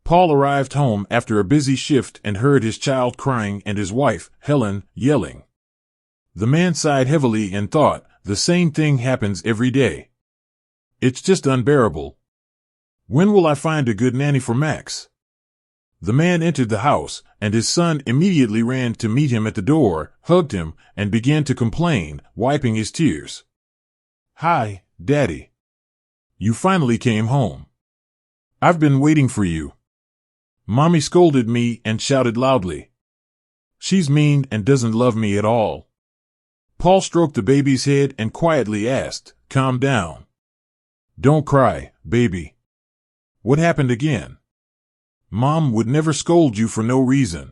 Paul arrived home after a busy shift and heard his child crying and his wife, Helen, yelling. The man sighed heavily and thought, the same thing happens every day. It's just unbearable. When will I find a good nanny for Max? The man entered the house, and his son immediately ran to meet him at the door, hugged him, and began to complain, wiping his tears. "Hi, Daddy. You finally came home. I've been waiting for you." Mommy scolded me and shouted loudly. "She's mean and doesn't love me at all." Paul stroked the baby's head and quietly asked, "Calm down. Don't cry, baby. What happened again? Mom would never scold you for no reason."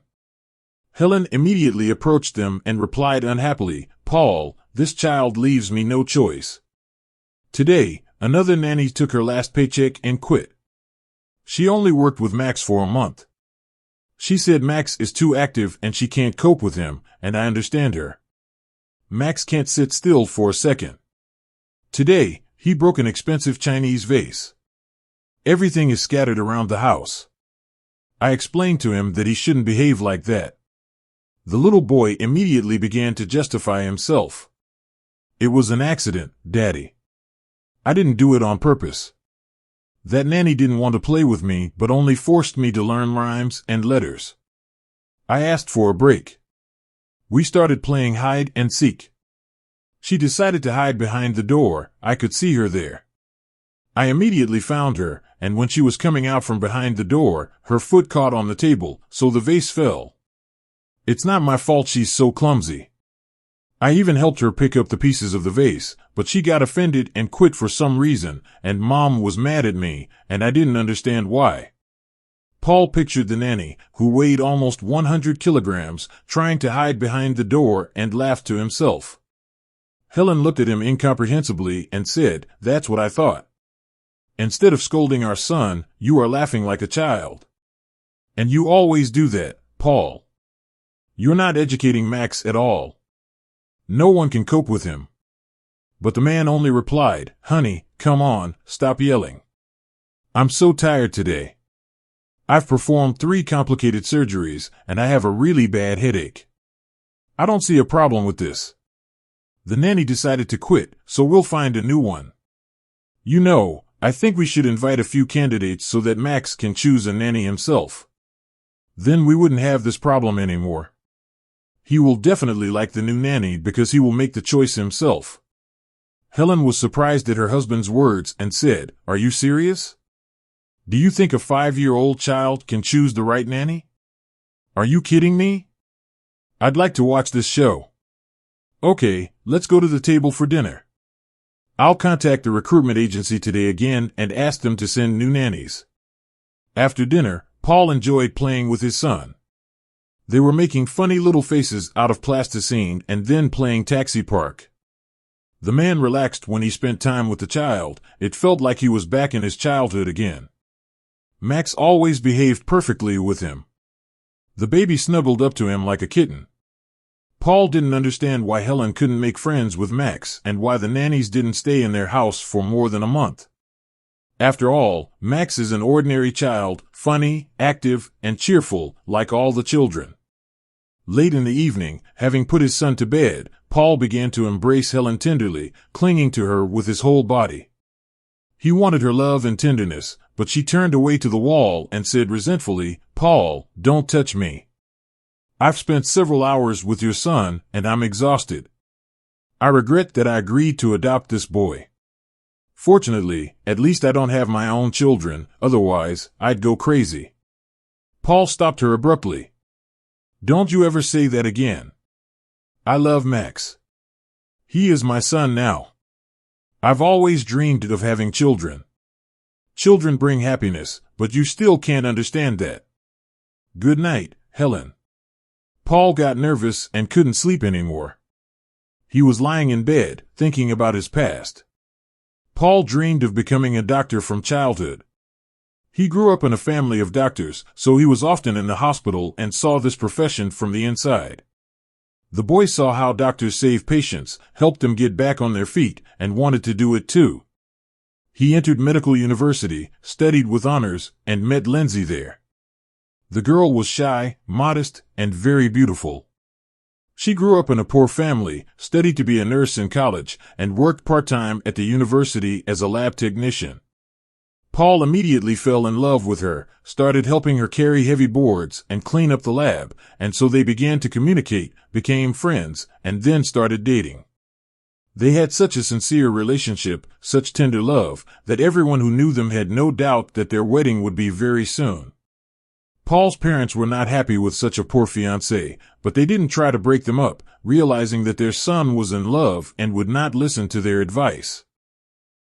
Helen immediately approached them and replied unhappily, "Paul, this child leaves me no choice. Today, another nanny took her last paycheck and quit. She only worked with Max for a month. She said Max is too active and she can't cope with him, and I understand her. Max can't sit still for a second. Today, he broke an expensive Chinese vase. Everything is scattered around the house. I explained to him that he shouldn't behave like that." The little boy immediately began to justify himself. "It was an accident, Daddy. I didn't do it on purpose. That nanny didn't want to play with me but only forced me to learn rhymes and letters. I asked for a break. We started playing hide and seek. She decided to hide behind the door. I could see her there. I immediately found her, and when she was coming out from behind the door, her foot caught on the table, so the vase fell. It's not my fault she's so clumsy. I even helped her pick up the pieces of the vase, but she got offended and quit for some reason, and Mom was mad at me, and I didn't understand why." Paul pictured the nanny, who weighed almost 100 kilograms, trying to hide behind the door and laughed to himself. Helen looked at him incomprehensibly and said, "That's what I thought. Instead of scolding our son, you are laughing like a child. And you always do that, Paul. You're not educating Max at all. No one can cope with him." But the man only replied, "Honey, come on, stop yelling. I'm so tired today. I've performed 3 complicated surgeries, and I have a really bad headache. I don't see a problem with this. The nanny decided to quit, so we'll find a new one. You know, I think we should invite a few candidates so that Max can choose a nanny himself. Then we wouldn't have this problem anymore. He will definitely like the new nanny because he will make the choice himself." Helen was surprised at her husband's words and said, "Are you serious? Do you think a 5-year-old child can choose the right nanny? Are you kidding me? I'd like to watch this show. Okay, let's go to the table for dinner. I'll contact the recruitment agency today again and ask them to send new nannies." After dinner, Paul enjoyed playing with his son. They were making funny little faces out of plasticine and then playing taxi park. The man relaxed when he spent time with the child. It felt like he was back in his childhood again. Max always behaved perfectly with him. The baby snuggled up to him like a kitten. Paul didn't understand why Helen couldn't make friends with Max and why the nannies didn't stay in their house for more than a month. After all, Max is an ordinary child, funny, active, and cheerful, like all the children. Late in the evening, having put his son to bed, Paul began to embrace Helen tenderly, clinging to her with his whole body. He wanted her love and tenderness, but she turned away to the wall and said resentfully, "Paul, don't touch me. I've spent several hours with your son, and I'm exhausted. I regret that I agreed to adopt this boy. Fortunately, at least I don't have my own children, otherwise, I'd go crazy." Paul stopped her abruptly. "Don't you ever say that again. I love Max. He is my son now. I've always dreamed of having children. Children bring happiness, but you still can't understand that. Good night, Helen." Paul got nervous and couldn't sleep anymore. He was lying in bed, thinking about his past. Paul dreamed of becoming a doctor from childhood. He grew up in a family of doctors, so he was often in the hospital and saw this profession from the inside. The boy saw how doctors save patients, helped them get back on their feet, and wanted to do it too. He entered medical university, studied with honors, and met Lindsay there. The girl was shy, modest, and very beautiful. She grew up in a poor family, studied to be a nurse in college, and worked part-time at the university as a lab technician. Paul immediately fell in love with her, started helping her carry heavy boards and clean up the lab, and so they began to communicate, became friends, and then started dating. They had such a sincere relationship, such tender love, that everyone who knew them had no doubt that their wedding would be very soon. Paul's parents were not happy with such a poor fiancée, but they didn't try to break them up, realizing that their son was in love and would not listen to their advice.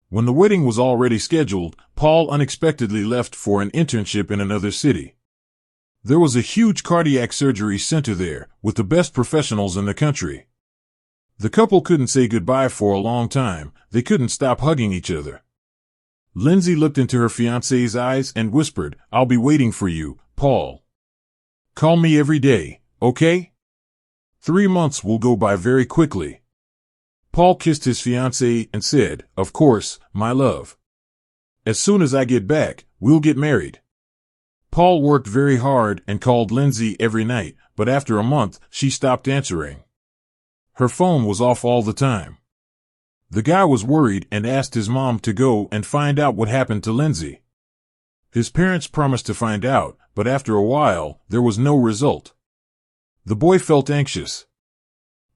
When the wedding was already scheduled, Paul unexpectedly left for an internship in another city. There was a huge cardiac surgery center there, with the best professionals in the country. The couple couldn't say goodbye for a long time. They couldn't stop hugging each other. Lindsay looked into her fiancé's eyes and whispered, "I'll be waiting for you, Paul. Call me every day, okay?" 3 months will go by very quickly. Paul kissed his fiancée and said, "Of course, my love. As soon as I get back, we'll get married." Paul worked very hard and called Lindsay every night, but after a month, she stopped answering. Her phone was off all the time. The guy was worried and asked his mom to go and find out what happened to Lindsay. His parents promised to find out, but after a while, there was no result. The boy felt anxious.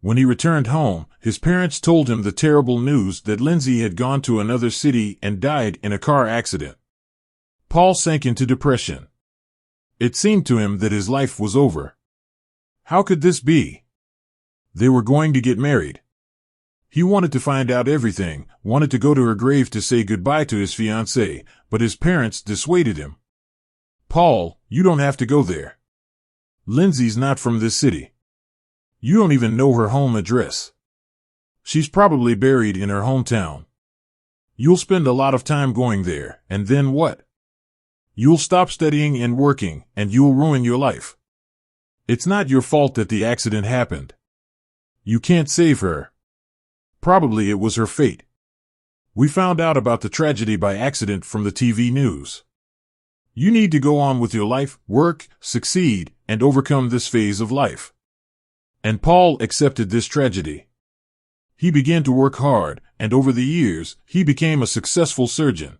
When he returned home, his parents told him the terrible news that Lindsay had gone to another city and died in a car accident. Paul sank into depression. It seemed to him that his life was over. How could this be? They were going to get married. He wanted to find out everything, wanted to go to her grave to say goodbye to his fiancée, but his parents dissuaded him. "Paul, you don't have to go there. Lindsay's not from this city. You don't even know her home address. She's probably buried in her hometown. You'll spend a lot of time going there, and then what? You'll stop studying and working, and you'll ruin your life. It's not your fault that the accident happened. You can't save her. Probably it was her fate. We found out about the tragedy by accident from the TV news. You need to go on with your life, work, succeed, and overcome this phase of life." And Paul accepted this tragedy. He began to work hard, and over the years, he became a successful surgeon.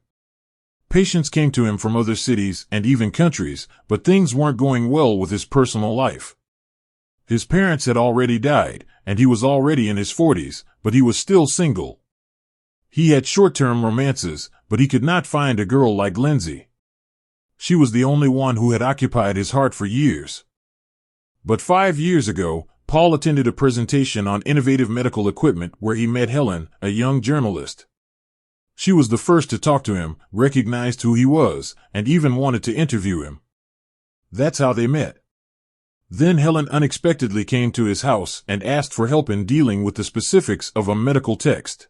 Patients came to him from other cities and even countries, but things weren't going well with his personal life. His parents had already died, and he was already in his 40s, but he was still single. He had short-term romances, but he could not find a girl like Lindsay. She was the only one who had occupied his heart for years. But 5 years ago, Paul attended a presentation on innovative medical equipment where he met Helen, a young journalist. She was the first to talk to him, recognized who he was, and even wanted to interview him. That's how they met. Then Helen unexpectedly came to his house and asked for help in dealing with the specifics of a medical text.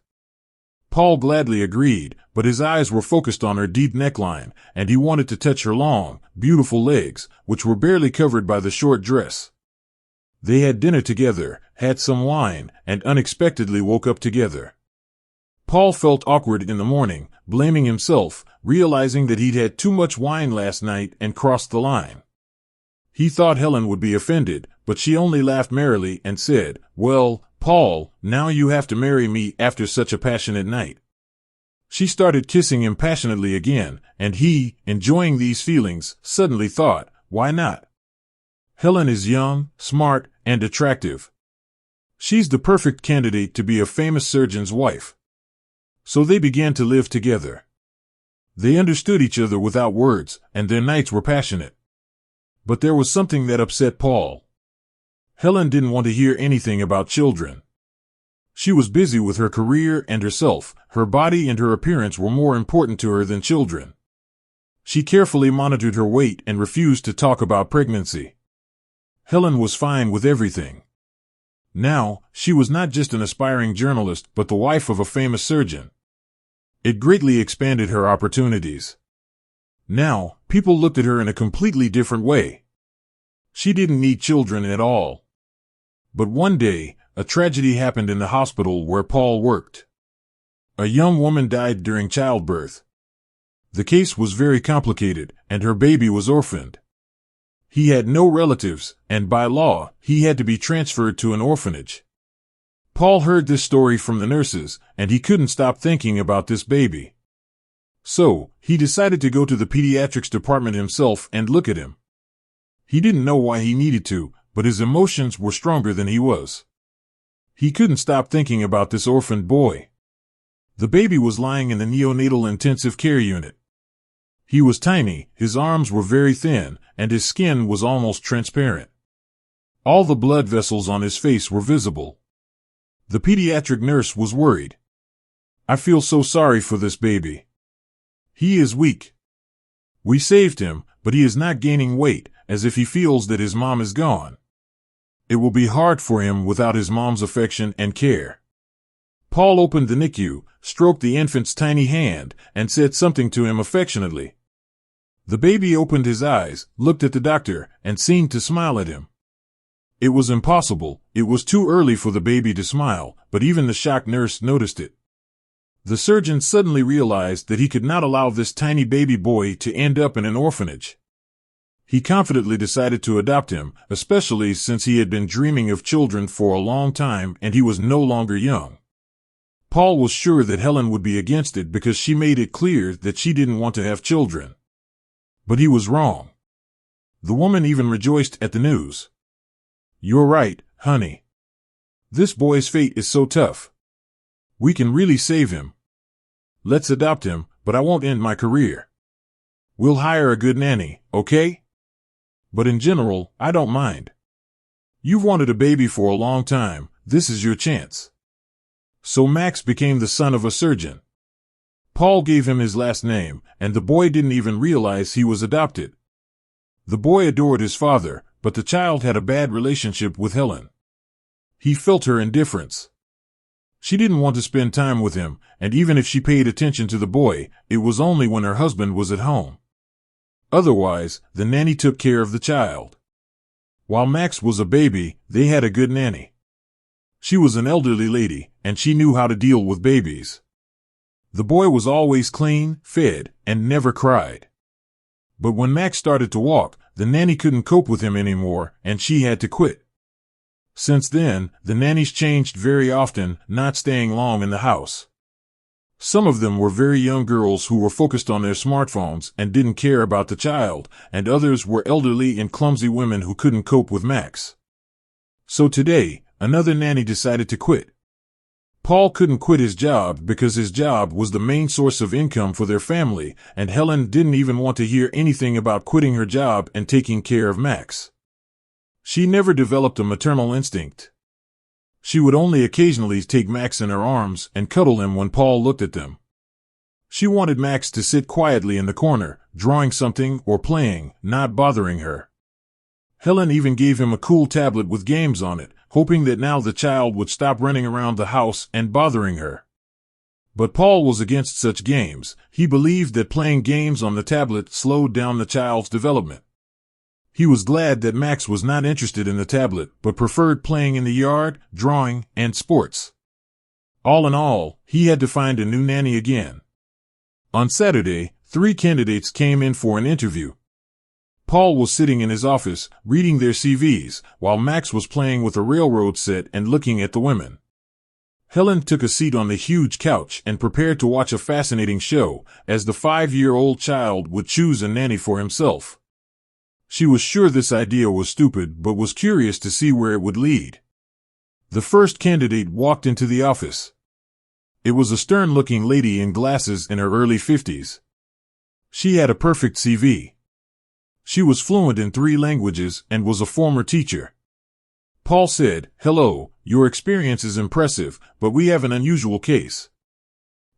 Paul gladly agreed, but his eyes were focused on her deep neckline, and he wanted to touch her long, beautiful legs, which were barely covered by the short dress. They had dinner together, had some wine, and unexpectedly woke up together. Paul felt awkward in the morning, blaming himself, realizing that he'd had too much wine last night and crossed the line. He thought Helen would be offended, but she only laughed merrily and said, "Well, Paul, now you have to marry me after such a passionate night." She started kissing him passionately again, and he, enjoying these feelings, suddenly thought, why not? Helen is young, smart, and attractive. She's the perfect candidate to be a famous surgeon's wife. So they began to live together. They understood each other without words, and their nights were passionate. But there was something that upset Paul. Helen didn't want to hear anything about children. She was busy with her career and herself. Her body and her appearance were more important to her than children. She carefully monitored her weight and refused to talk about pregnancy. Helen was fine with everything. Now, she was not just an aspiring journalist, but the wife of a famous surgeon. It greatly expanded her opportunities. Now, people looked at her in a completely different way. She didn't need children at all. But one day, a tragedy happened in the hospital where Paul worked. A young woman died during childbirth. The case was very complicated, and her baby was orphaned. He had no relatives, and by law, he had to be transferred to an orphanage. Paul heard this story from the nurses, and he couldn't stop thinking about this baby. So, he decided to go to the pediatrics department himself and look at him. He didn't know why he needed to, but his emotions were stronger than he was. He couldn't stop thinking about this orphaned boy. The baby was lying in the neonatal intensive care unit. He was tiny, his arms were very thin, and his skin was almost transparent. All the blood vessels on his face were visible. The pediatric nurse was worried. "I feel so sorry for this baby. He is weak. We saved him, but he is not gaining weight, as if he feels that his mom is gone. It will be hard for him without his mom's affection and care." Paul opened the NICU, stroked the infant's tiny hand, and said something to him affectionately. The baby opened his eyes, looked at the doctor, and seemed to smile at him. It was impossible. It was too early for the baby to smile, but even the shocked nurse noticed it. The surgeon suddenly realized that he could not allow this tiny baby boy to end up in an orphanage. He confidently decided to adopt him, especially since he had been dreaming of children for a long time and he was no longer young. Paul was sure that Helen would be against it because she made it clear that she didn't want to have children. But he was wrong. The woman even rejoiced at the news. "You're right, honey. This boy's fate is so tough. We can really save him. Let's adopt him, but I won't end my career. We'll hire a good nanny, okay? But in general, I don't mind. You've wanted a baby for a long time, this is your chance." So Max became the son of a surgeon. Paul gave him his last name, and the boy didn't even realize he was adopted. The boy adored his father, but the child had a bad relationship with Helen. He felt her indifference. She didn't want to spend time with him, and even if she paid attention to the boy, it was only when her husband was at home. Otherwise, the nanny took care of the child. While Max was a baby, they had a good nanny. She was an elderly lady, and she knew how to deal with babies. The boy was always clean, fed, and never cried. But when Max started to walk, the nanny couldn't cope with him anymore, and she had to quit. Since then, the nannies changed very often, not staying long in the house. Some of them were very young girls who were focused on their smartphones and didn't care about the child, and others were elderly and clumsy women who couldn't cope with Max. So today, another nanny decided to quit. Paul couldn't quit his job because his job was the main source of income for their family, and Helen didn't even want to hear anything about quitting her job and taking care of Max. She never developed a maternal instinct. She would only occasionally take Max in her arms and cuddle him when Paul looked at them. She wanted Max to sit quietly in the corner, drawing something or playing, not bothering her. Helen even gave him a cool tablet with games on it, hoping that now the child would stop running around the house and bothering her. But Paul was against such games. He believed that playing games on the tablet slowed down the child's development. He was glad that Max was not interested in the tablet, but preferred playing in the yard, drawing, and sports. All in all, he had to find a new nanny again. On Saturday, 3 candidates came in for an interview. Paul was sitting in his office, reading their CVs, while Max was playing with a railroad set and looking at the women. Helen took a seat on the huge couch and prepared to watch a fascinating show, as the 5-year-old child would choose a nanny for himself. She was sure this idea was stupid, but was curious to see where it would lead. The first candidate walked into the office. It was a stern-looking lady in glasses in her early 50s. She had a perfect CV. She was fluent in 3 languages and was a former teacher. Paul said, "Hello, your experience is impressive, but we have an unusual case.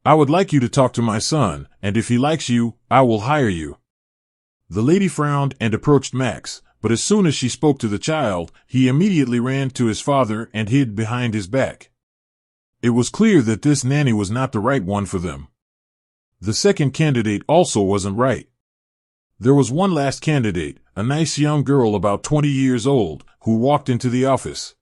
I would like you to talk to my son, and if he likes you, I will hire you." The lady frowned and approached Max, but as soon as she spoke to the child, he immediately ran to his father and hid behind his back. It was clear that this nanny was not the right one for them. The second candidate also wasn't right. There was one last candidate, a nice young girl about 20 years old, who walked into the office.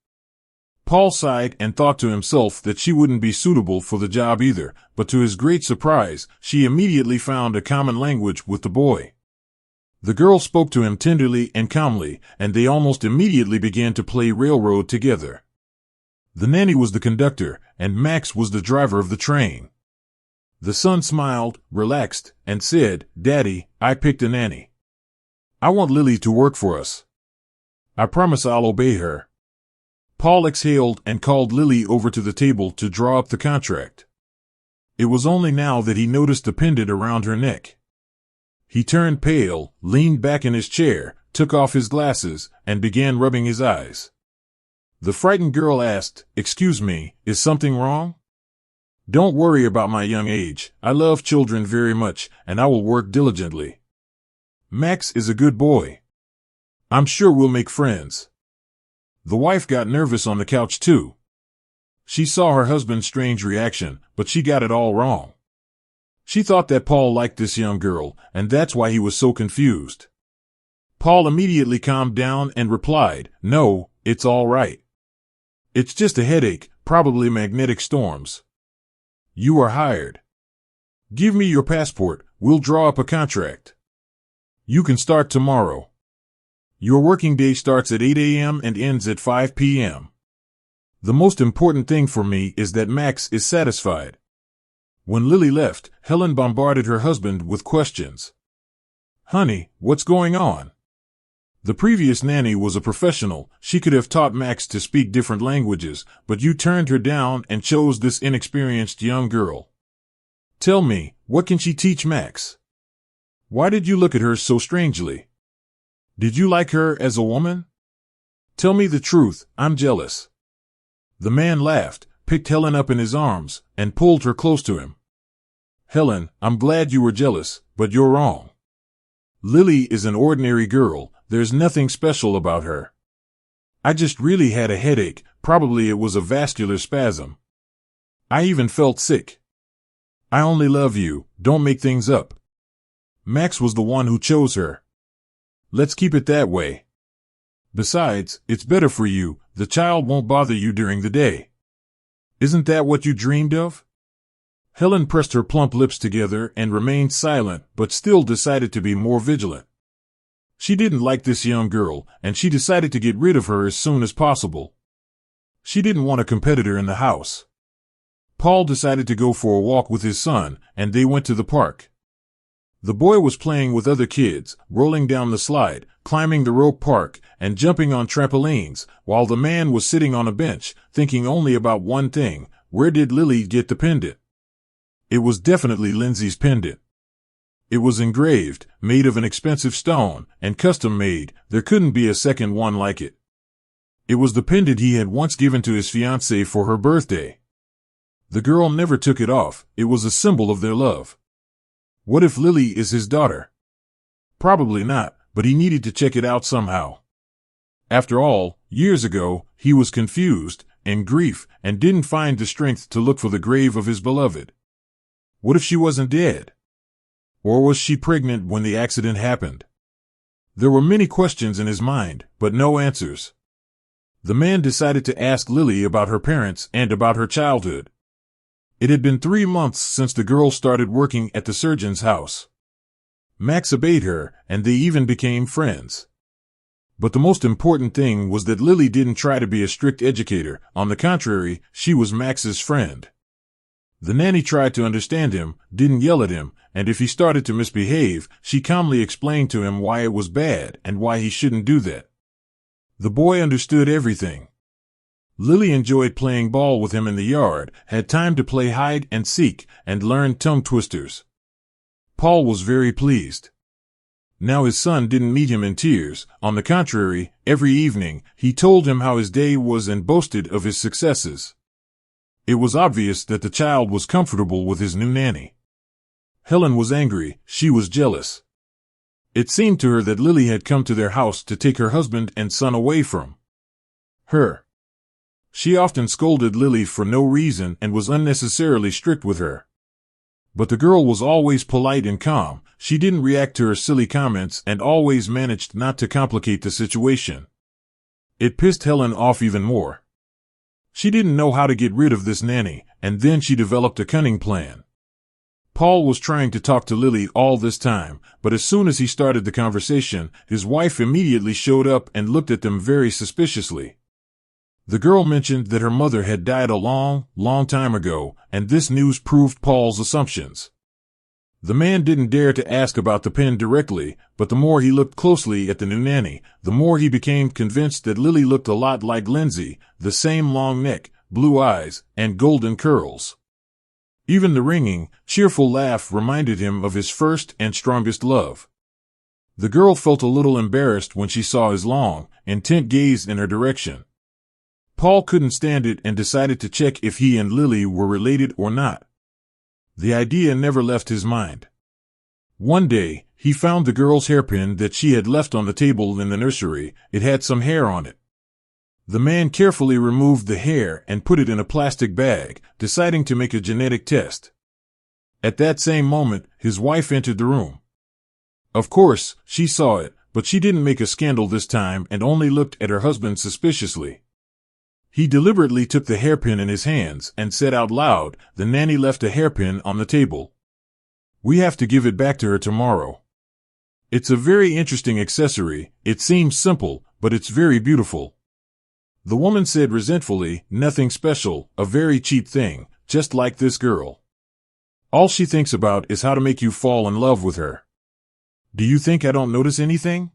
Paul sighed and thought to himself that she wouldn't be suitable for the job either, but to his great surprise, she immediately found a common language with the boy. The girl spoke to him tenderly and calmly, and they almost immediately began to play railroad together. The nanny was the conductor, and Max was the driver of the train. The son smiled, relaxed, and said, "Daddy, I picked a nanny. I want Lily to work for us. I promise I'll obey her." Paul exhaled and called Lily over to the table to draw up the contract. It was only now that he noticed the pendant around her neck. He turned pale, leaned back in his chair, took off his glasses, and began rubbing his eyes. The frightened girl asked, "Excuse me, is something wrong?" "Don't worry about my young age. I love children very much, and I will work diligently. Max is a good boy. I'm sure we'll make friends." The wife got nervous on the couch too. She saw her husband's strange reaction, but she got it all wrong. She thought that Paul liked this young girl, and that's why he was so confused. Paul immediately calmed down and replied, "No, it's all right. It's just a headache, probably magnetic storms. You are hired. Give me your passport, we'll draw up a contract. You can start tomorrow. Your working day starts at 8 a.m. and ends at 5 p.m. The most important thing for me is that Max is satisfied." When Lily left, Helen bombarded her husband with questions. "Honey, what's going on?" The previous nanny was a professional. She could have taught Max to speak different languages, but you turned her down and chose this inexperienced young girl. Tell me, what can she teach Max? Why did you look at her so strangely? Did you like her as a woman? Tell me the truth, I'm jealous. The man laughed, picked Helen up in his arms, and pulled her close to him. "Helen, I'm glad you were jealous, but you're wrong. Lily is an ordinary girl, there's nothing special about her. I just really had a headache, probably it was a vascular spasm. I even felt sick. I only love you, don't make things up. Max was the one who chose her. Let's keep it that way. Besides, it's better for you, the child won't bother you during the day. Isn't that what you dreamed of?" Helen pressed her plump lips together and remained silent, but still decided to be more vigilant. She didn't like this young girl, and she decided to get rid of her as soon as possible. She didn't want a competitor in the house. Paul decided to go for a walk with his son, and they went to the park. The boy was playing with other kids, rolling down the slide, climbing the rope park, and jumping on trampolines, while the man was sitting on a bench, thinking only about one thing: where did Lily get the pendant? It was definitely Lindsay's pendant. It was engraved, made of an expensive stone, and custom-made. There couldn't be a second one like it. It was the pendant he had once given to his fiancée for her birthday. The girl never took it off. It was a symbol of their love. What if Lily is his daughter? Probably not, but he needed to check it out somehow. After all, years ago, he was confused, in grief, and didn't find the strength to look for the grave of his beloved. What if she wasn't dead? Or was she pregnant when the accident happened? There were many questions in his mind, but no answers. The man decided to ask Lily about her parents and about her childhood. It had been 3 months since the girl started working at the surgeon's house. Max obeyed her, and they even became friends. But the most important thing was that Lily didn't try to be a strict educator. On the contrary, she was Max's friend. The nanny tried to understand him, didn't yell at him, and if he started to misbehave, she calmly explained to him why it was bad and why he shouldn't do that. The boy understood everything. Lily enjoyed playing ball with him in the yard, had time to play hide and seek, and learned tongue twisters. Paul was very pleased. Now his son didn't meet him in tears. On the contrary, every evening, he told him how his day was and boasted of his successes. It was obvious that the child was comfortable with his new nanny. Helen was angry, she was jealous. It seemed to her that Lily had come to their house to take her husband and son away from her. She often scolded Lily for no reason and was unnecessarily strict with her. But the girl was always polite and calm. She didn't react to her silly comments and always managed not to complicate the situation. It pissed Helen off even more. She didn't know how to get rid of this nanny, and then she developed a cunning plan. Paul was trying to talk to Lily all this time, but as soon as he started the conversation, his wife immediately showed up and looked at them very suspiciously. The girl mentioned that her mother had died a long time ago, and this news proved Paul's assumptions. The man didn't dare to ask about the pen directly, but the more he looked closely at the new nanny, the more he became convinced that Lily looked a lot like Lindsay, the same long neck, blue eyes, and golden curls. Even the ringing, cheerful laugh reminded him of his first and strongest love. The girl felt a little embarrassed when she saw his long, intent gaze in her direction. Paul couldn't stand it and decided to check if he and Lily were related or not. The idea never left his mind. One day, he found the girl's hairpin that she had left on the table in the nursery. It had some hair on it. The man carefully removed the hair and put it in a plastic bag, deciding to make a genetic test. At that same moment, his wife entered the room. Of course, she saw it, but she didn't make a scandal this time and only looked at her husband suspiciously. He deliberately took the hairpin in his hands and said out loud, "The nanny left a hairpin on the table. We have to give it back to her tomorrow. It's a very interesting accessory. It seems simple, but it's very beautiful." The woman said resentfully, "Nothing special, a very cheap thing, just like this girl. All she thinks about is how to make you fall in love with her. Do you think I don't notice anything?"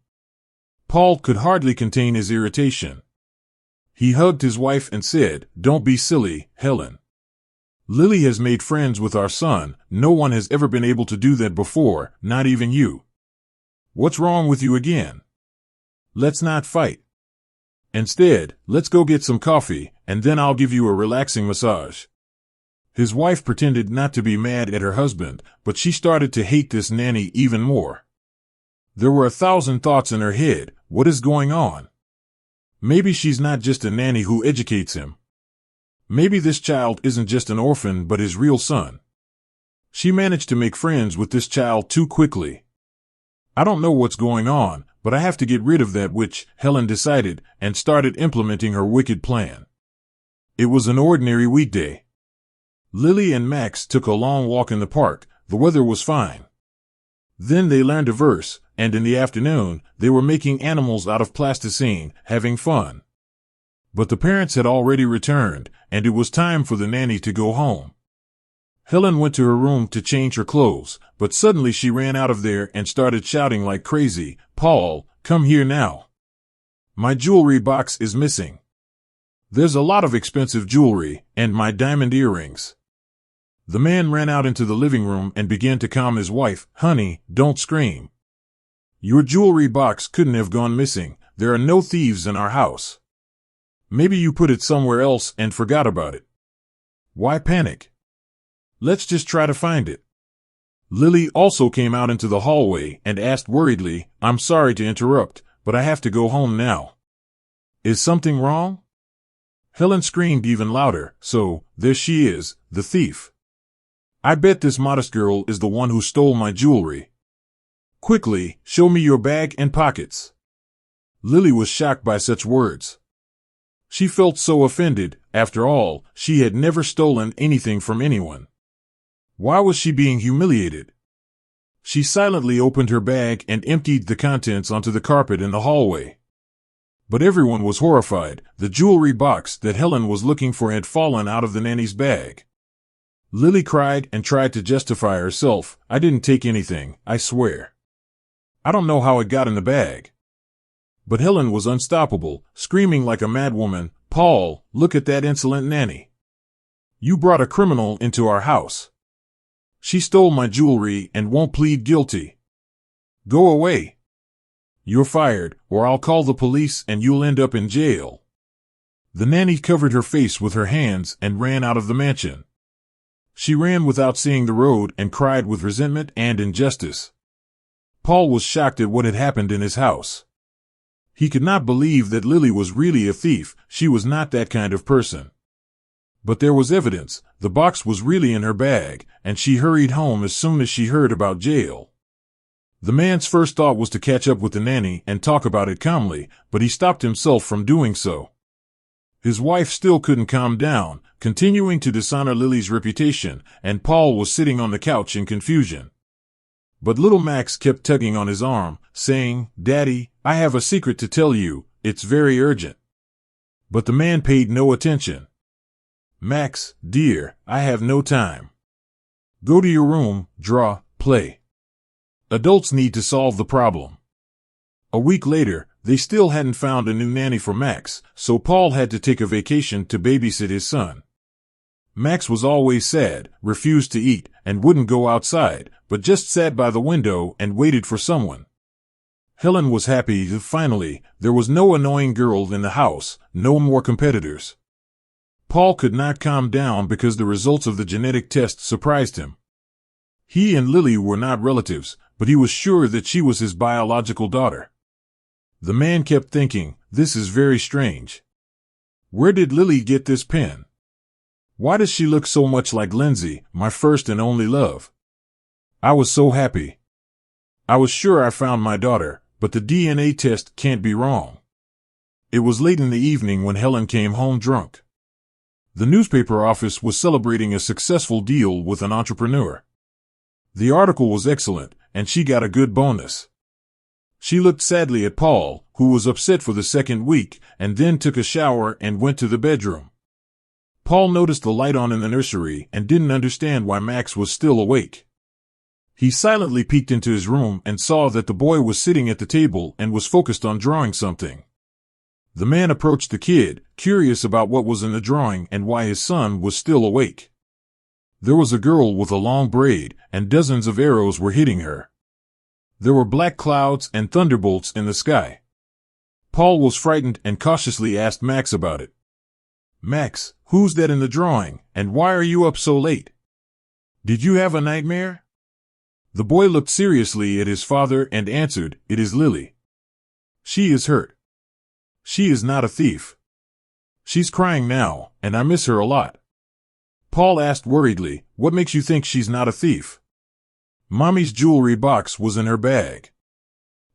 Paul could hardly contain his irritation. He hugged his wife and said, "Don't be silly, Helen. Lily has made friends with our son. No one has ever been able to do that before, not even you. What's wrong with you again? Let's not fight. Instead, let's go get some coffee, and then I'll give you a relaxing massage." His wife pretended not to be mad at her husband, but she started to hate this nanny even more. There were 1,000 thoughts in her head. What is going on? Maybe she's not just a nanny who educates him. Maybe this child isn't just an orphan but his real son. She managed to make friends with this child too quickly. I don't know what's going on, but I have to get rid of that witch, Helen decided, and started implementing her wicked plan. It was an ordinary weekday. Lily and Max took a long walk in the park. The weather was fine. Then they learned a verse, and in the afternoon, they were making animals out of plasticine, having fun. But the parents had already returned, and it was time for the nanny to go home. Helen went to her room to change her clothes, but suddenly she ran out of there and started shouting like crazy, "Paul, come here now. My jewelry box is missing. There's a lot of expensive jewelry, and my diamond earrings." The man ran out into the living room and began to calm his wife. "Honey, don't scream. Your jewelry box couldn't have gone missing. There are no thieves in our house. Maybe you put it somewhere else and forgot about it. Why panic? Let's just try to find it." Lily also came out into the hallway and asked worriedly, "I'm sorry to interrupt, but I have to go home now. Is something wrong?" Helen screamed even louder. "So, there she is, the thief. I bet this modest girl is the one who stole my jewelry. Quickly, show me your bag and pockets." Lily was shocked by such words. She felt so offended. After all, she had never stolen anything from anyone. Why was she being humiliated? She silently opened her bag and emptied the contents onto the carpet in the hallway. But everyone was horrified. The jewelry box that Helen was looking for had fallen out of the nanny's bag. Lily cried and tried to justify herself. "I didn't take anything, I swear. I don't know how it got in the bag." But Helen was unstoppable, screaming like a madwoman, "Paul, look at that insolent nanny. You brought a criminal into our house. She stole my jewelry and won't plead guilty. Go away. You're fired, or I'll call the police and you'll end up in jail." The nanny covered her face with her hands and ran out of the mansion. She ran without seeing the road and cried with resentment and injustice. Paul was shocked at what had happened in his house. He could not believe that Lily was really a thief. She was not that kind of person. But there was evidence. The box was really in her bag, and she hurried home as soon as she heard about jail. The man's first thought was to catch up with the nanny and talk about it calmly, but he stopped himself from doing so. His wife still couldn't calm down, continuing to dishonor Lily's reputation, and Paul was sitting on the couch in confusion. But little Max kept tugging on his arm, saying, "Daddy, I have a secret to tell you, it's very urgent." But the man paid no attention. "Max, dear, I have no time. Go to your room, draw, play. Adults need to solve the problem." A week later, they still hadn't found a new nanny for Max, so Paul had to take a vacation to babysit his son. Max was always sad, refused to eat, and wouldn't go outside, but just sat by the window and waited for someone. Helen was happy that finally there was no annoying girl in the house, no more competitors. Paul could not calm down because the results of the genetic test surprised him. He and Lily were not relatives, but he was sure that she was his biological daughter. The man kept thinking, "This is very strange. Where did Lily get this pen? Why does she look so much like Lindsay, my first and only love? I was so happy. I was sure I found my daughter, but the DNA test can't be wrong." It was late in the evening when Helen came home drunk. The newspaper office was celebrating a successful deal with an entrepreneur. The article was excellent, and she got a good bonus. She looked sadly at Paul, who was upset for the second week, and then took a shower and went to the bedroom. Paul noticed the light on in the nursery and didn't understand why Max was still awake. He silently peeked into his room and saw that the boy was sitting at the table and was focused on drawing something. The man approached the kid, curious about what was in the drawing and why his son was still awake. There was a girl with a long braid, and dozens of arrows were hitting her. There were black clouds and thunderbolts in the sky. Paul was frightened and cautiously asked Max about it. "Max, who's that in the drawing, and why are you up so late? Did you have a nightmare?" The boy looked seriously at his father and answered, "It is Lily. She is hurt. She is not a thief. She's crying now, and I miss her a lot." Paul asked worriedly, "What makes you think she's not a thief?" "Mommy's jewelry box was in her bag.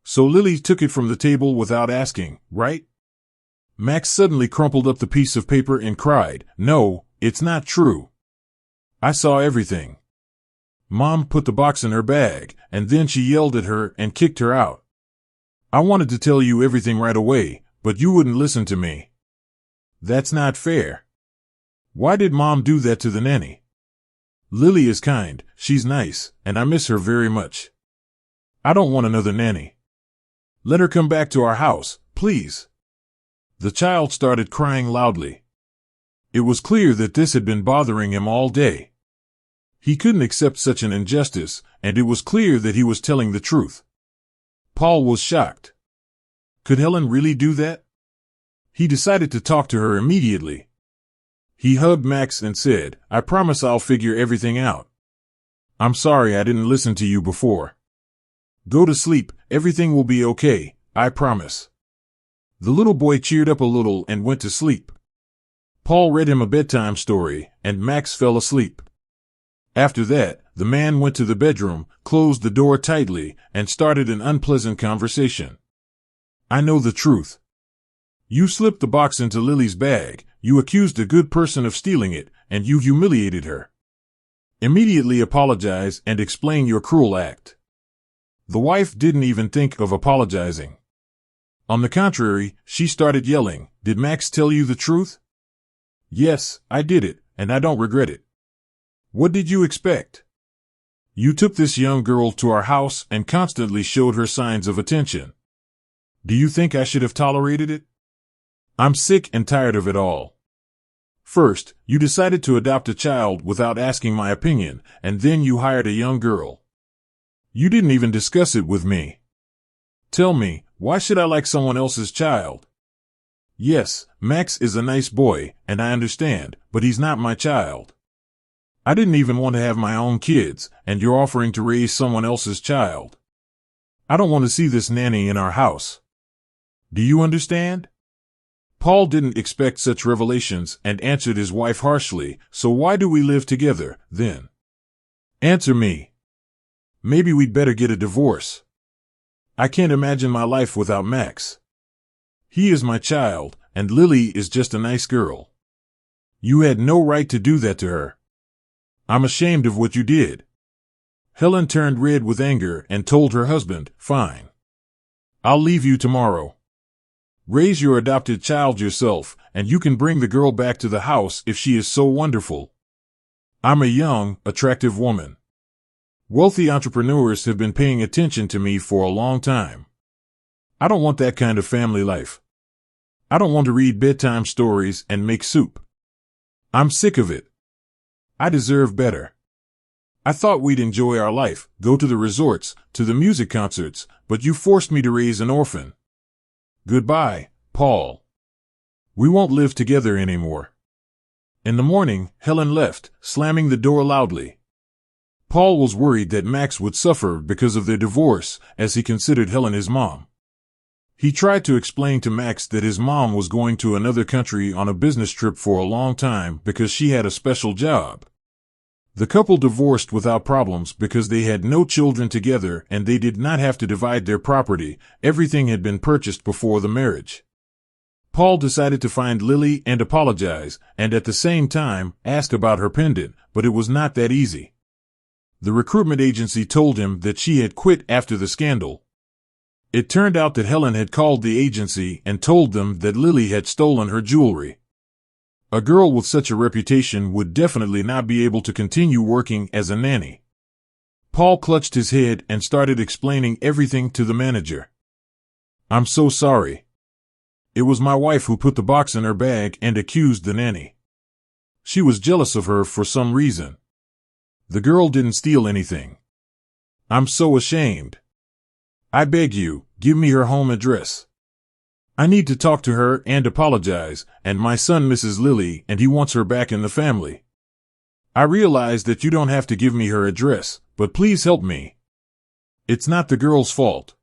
So Lily took it from the table without asking, right?" Max suddenly crumpled up the piece of paper and cried, "No, it's not true. I saw everything. Mom put the box in her bag, and then she yelled at her and kicked her out. I wanted to tell you everything right away, but you wouldn't listen to me. That's not fair. Why did Mom do that to the nanny? Lily is kind, she's nice, and I miss her very much. I don't want another nanny. Let her come back to our house, please." The child started crying loudly. It was clear that this had been bothering him all day. He couldn't accept such an injustice, and it was clear that he was telling the truth. Paul was shocked. Could Helen really do that? He decided to talk to her immediately. He hugged Max and said, "I promise I'll figure everything out. I'm sorry I didn't listen to you before. Go to sleep, everything will be okay, I promise." The little boy cheered up a little and went to sleep. Paul read him a bedtime story, and Max fell asleep. After that, the man went to the bedroom, closed the door tightly, and started an unpleasant conversation. "I know the truth. You slipped the box into Lily's bag, you accused a good person of stealing it, and you humiliated her. Immediately apologize and explain your cruel act." The wife didn't even think of apologizing. On the contrary, she started yelling, "Did Max tell you the truth?" "Yes, I did it, and I don't regret it. What did you expect? You took this young girl to our house and constantly showed her signs of attention. Do you think I should have tolerated it? I'm sick and tired of it all. First, you decided to adopt a child without asking my opinion, and then you hired a young girl. You didn't even discuss it with me. Tell me, why should I like someone else's child? Yes, Max is a nice boy, and I understand, but he's not my child. I didn't even want to have my own kids, and you're offering to raise someone else's child. I don't want to see this nanny in our house. Do you understand?" Paul didn't expect such revelations and answered his wife harshly, "So why do we live together, then? Answer me. Maybe we'd better get a divorce. I can't imagine my life without Max. He is my child, and Lily is just a nice girl. You had no right to do that to her. I'm ashamed of what you did." Helen turned red with anger and told her husband, "Fine. I'll leave you tomorrow. Raise your adopted child yourself, and you can bring the girl back to the house if she is so wonderful. I'm a young, attractive woman. Wealthy entrepreneurs have been paying attention to me for a long time. I don't want that kind of family life. I don't want to read bedtime stories and make soup. I'm sick of it. I deserve better. I thought we'd enjoy our life, go to the resorts, to the music concerts, but you forced me to raise an orphan. Goodbye, Paul. We won't live together anymore." In the morning, Helen left, slamming the door loudly. Paul was worried that Max would suffer because of their divorce, as he considered Helen his mom. He tried to explain to Max that his mom was going to another country on a business trip for a long time because she had a special job. The couple divorced without problems because they had no children together and they did not have to divide their property. Everything had been purchased before the marriage. Paul decided to find Lily and apologize, and at the same time ask about her pendant, but it was not that easy. The recruitment agency told him that she had quit after the scandal. It turned out that Helen had called the agency and told them that Lily had stolen her jewelry. A girl with such a reputation would definitely not be able to continue working as a nanny. Paul clutched his head and started explaining everything to the manager. "I'm so sorry. It was my wife who put the box in her bag and accused the nanny. She was jealous of her for some reason. The girl didn't steal anything. I'm so ashamed. I beg you, give me her home address. I need to talk to her and apologize, and my son misses Lily and he wants her back in the family. I realize that you don't have to give me her address, but please help me. It's not the girl's fault.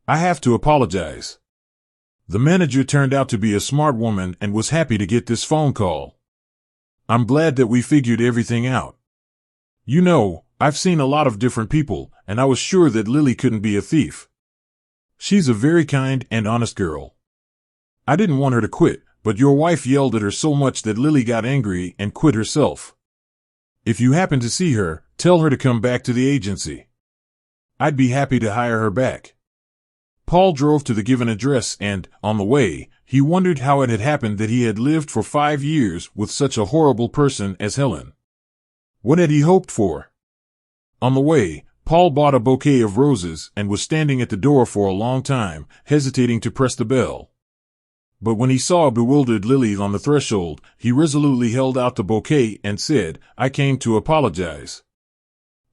I have to apologize." The manager turned out to be a smart woman and was happy to get this phone call. "I'm glad that we figured everything out. You know, I've seen a lot of different people, and I was sure that Lily couldn't be a thief. She's a very kind and honest girl. I didn't want her to quit, but your wife yelled at her so much that Lily got angry and quit herself. If you happen to see her, tell her to come back to the agency. I'd be happy to hire her back." Paul drove to the given address and, on the way, he wondered how it had happened that he had lived for 5 years with such a horrible person as Helen. What had he hoped for? On the way, Paul bought a bouquet of roses and was standing at the door for a long time, hesitating to press the bell. But when he saw a bewildered Lily on the threshold, he resolutely held out the bouquet and said, "I came to apologize."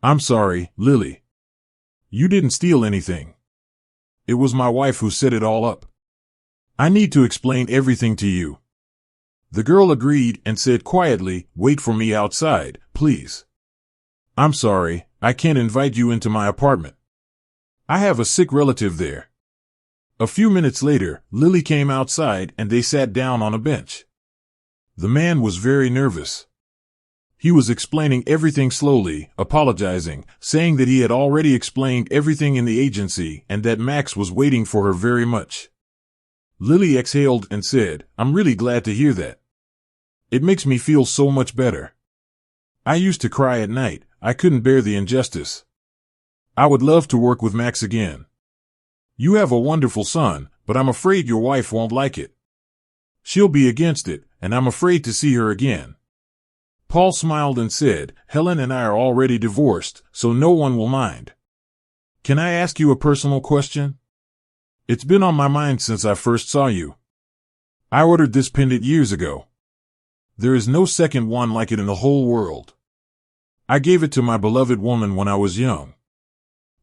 "I'm sorry, Lily. You didn't steal anything. It was my wife who set it all up. I need to explain everything to you." The girl agreed and said quietly, "Wait for me outside, please. I'm sorry, I can't invite you into my apartment. I have a sick relative there." A few minutes later, Lily came outside and they sat down on a bench. The man was very nervous. He was explaining everything slowly, apologizing, saying that he had already explained everything in the agency and that Max was waiting for her very much. Lily exhaled and said, "I'm really glad to hear that. It makes me feel so much better. I used to cry at night. I couldn't bear the injustice. I would love to work with Max again. You have a wonderful son, but I'm afraid your wife won't like it. She'll be against it, and I'm afraid to see her again." Paul smiled and said, "Helen and I are already divorced, so no one will mind. Can I ask you a personal question? It's been on my mind since I first saw you. I ordered this pendant years ago. There is no second one like it in the whole world. I gave it to my beloved woman when I was young."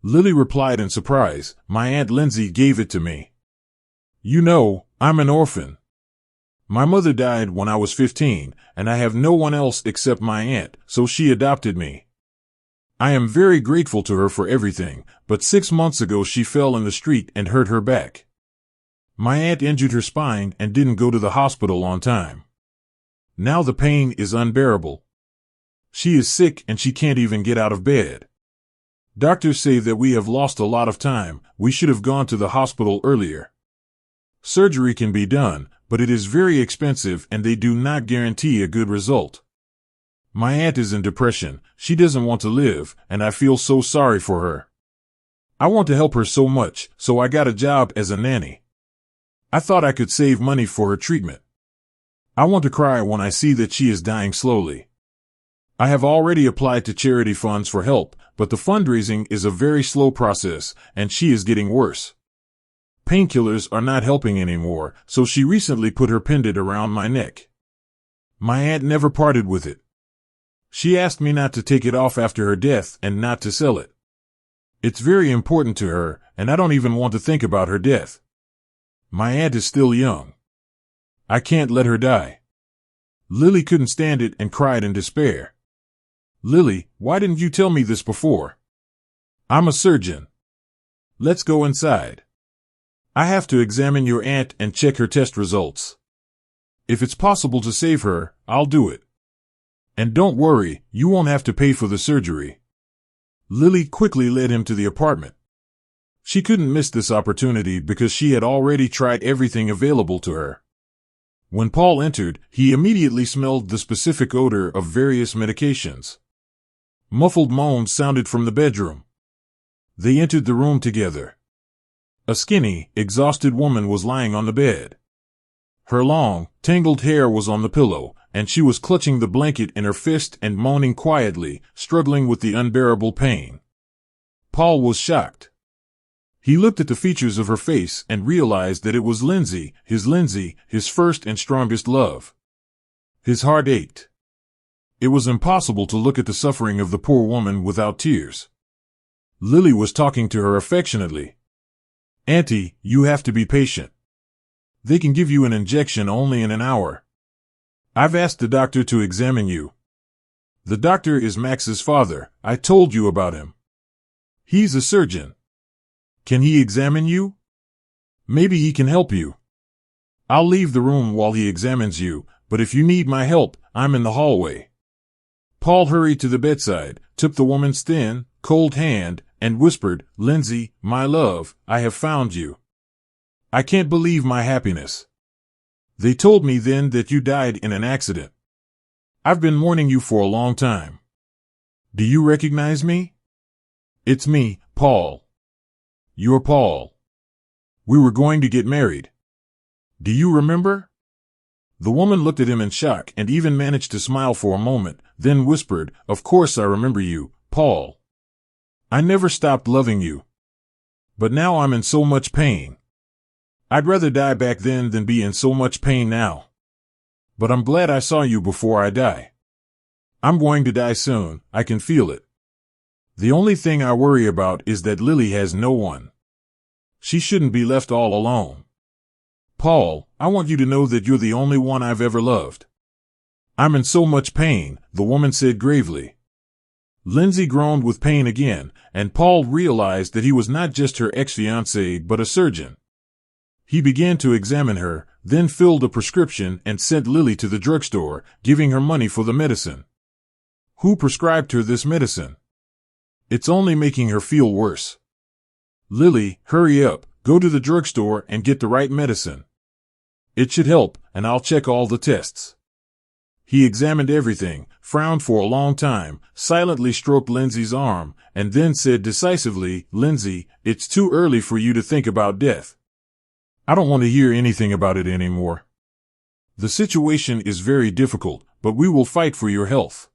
Lily replied in surprise, "My Aunt Lindsay gave it to me. You know, I'm an orphan. My mother died when I was 15, and I have no one else except my aunt, so she adopted me. I am very grateful to her for everything, but 6 months ago she fell in the street and hurt her back. My aunt injured her spine and didn't go to the hospital on time. Now the pain is unbearable. She is sick and she can't even get out of bed. Doctors say that we have lost a lot of time. We should have gone to the hospital earlier. Surgery can be done, but it is very expensive and they do not guarantee a good result. My aunt is in depression, she doesn't want to live, and I feel so sorry for her. I want to help her so much, so I got a job as a nanny. I thought I could save money for her treatment. I want to cry when I see that she is dying slowly. I have already applied to charity funds for help, but the fundraising is a very slow process, and she is getting worse. Painkillers are not helping anymore, so she recently put her pendant around my neck. My aunt never parted with it. She asked me not to take it off after her death and not to sell it. It's very important to her, and I don't even want to think about her death. My aunt is still young. I can't let her die. Lily couldn't stand it and cried in despair. Lily, why didn't you tell me this before? I'm a surgeon. Let's go inside. I have to examine your aunt and check her test results. If it's possible to save her, I'll do it. And don't worry, you won't have to pay for the surgery. Lily quickly led him to the apartment. She couldn't miss this opportunity because she had already tried everything available to her. When Paul entered, he immediately smelled the specific odor of various medications. Muffled moans sounded from the bedroom. They entered the room together. A skinny, exhausted woman was lying on the bed. Her long, tangled hair was on the pillow, and she was clutching the blanket in her fist and moaning quietly, struggling with the unbearable pain. Paul was shocked. He looked at the features of her face and realized that it was Lindsay, his first and strongest love. His heart ached. It was impossible to look at the suffering of the poor woman without tears. Lily was talking to her affectionately. Auntie, you have to be patient. They can give you an injection only in an hour. I've asked the doctor to examine you. The doctor is Max's father. I told you about him. He's a surgeon. Can he examine you? Maybe he can help you. I'll leave the room while he examines you, but if you need my help, I'm in the hallway. Paul hurried to the bedside, took the woman's thin, cold hand, and whispered, Lindsay, my love, I have found you. I can't believe my happiness. They told me then that you died in an accident. I've been mourning you for a long time. Do you recognize me? It's me, Paul. You're Paul. We were going to get married. Do you remember? The woman looked at him in shock and even managed to smile for a moment, then whispered, Of course I remember you, Paul. I never stopped loving you. But now I'm in so much pain. I'd rather die back then than be in so much pain now. But I'm glad I saw you before I die. I'm going to die soon, I can feel it. The only thing I worry about is that Lily has no one. She shouldn't be left all alone. Paul, I want you to know that you're the only one I've ever loved. I'm in so much pain, the woman said gravely. Lindsay groaned with pain again, and Paul realized that he was not just her ex-fiancée but a surgeon. He began to examine her, then filled a prescription and sent Lily to the drugstore, giving her money for the medicine. Who prescribed her this medicine? It's only making her feel worse. Lily, hurry up, go to the drugstore and get the right medicine. It should help, and I'll check all the tests. He examined everything, frowned for a long time, silently stroked Lindsay's arm, and then said decisively, Lindsay, it's too early for you to think about death. I don't want to hear anything about it anymore. The situation is very difficult, but we will fight for your health.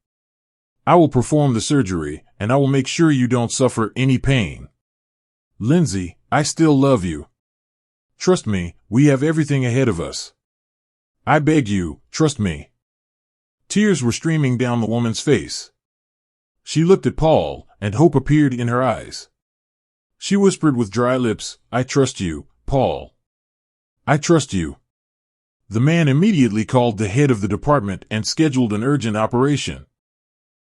I will perform the surgery, and I will make sure you don't suffer any pain. Lindsay, I still love you. Trust me, we have everything ahead of us. I beg you, trust me. Tears were streaming down the woman's face. She looked at Paul, and hope appeared in her eyes. She whispered with dry lips, I trust you, Paul. I trust you. The man immediately called the head of the department and scheduled an urgent operation.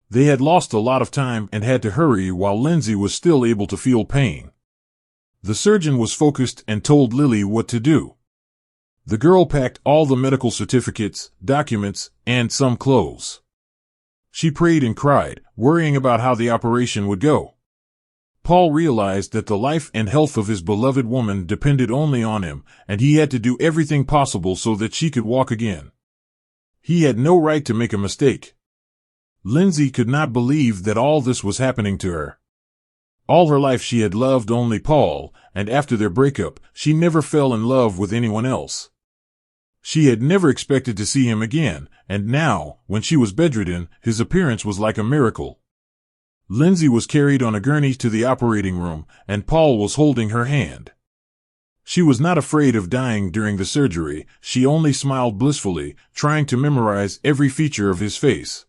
They had lost a lot of time and had to hurry while Lindsay was still able to feel pain. The surgeon was focused and told Lily what to do. The girl packed all the medical certificates, documents, and some clothes. She prayed and cried, worrying about how the operation would go. Paul realized that the life and health of his beloved woman depended only on him, and he had to do everything possible so that she could walk again. He had no right to make a mistake. Lindsay could not believe that all this was happening to her. All her life she had loved only Paul, and after their breakup, she never fell in love with anyone else. She had never expected to see him again, and now, when she was bedridden, his appearance was like a miracle. Lindsay was carried on a gurney to the operating room, and Paul was holding her hand. She was not afraid of dying during the surgery, she only smiled blissfully, trying to memorize every feature of his face.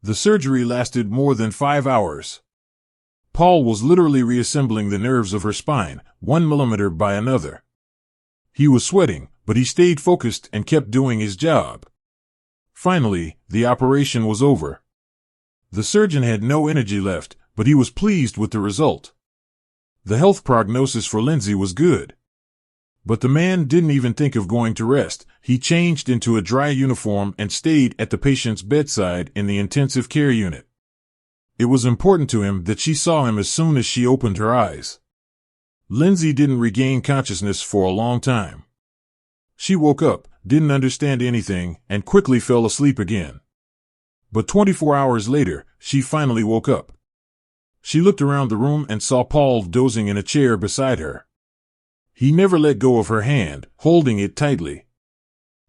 The surgery lasted more than 5 hours. Paul was literally reassembling the nerves of her spine, 1 millimeter by another. He was sweating, but he stayed focused and kept doing his job. Finally, the operation was over. The surgeon had no energy left, but he was pleased with the result. The health prognosis for Lindsay was good. But the man didn't even think of going to rest. He changed into a dry uniform and stayed at the patient's bedside in the intensive care unit. It was important to him that she saw him as soon as she opened her eyes. Lindsay didn't regain consciousness for a long time. She woke up, didn't understand anything, and quickly fell asleep again. But 24 hours later, she finally woke up. She looked around the room and saw Paul dozing in a chair beside her. He never let go of her hand, holding it tightly.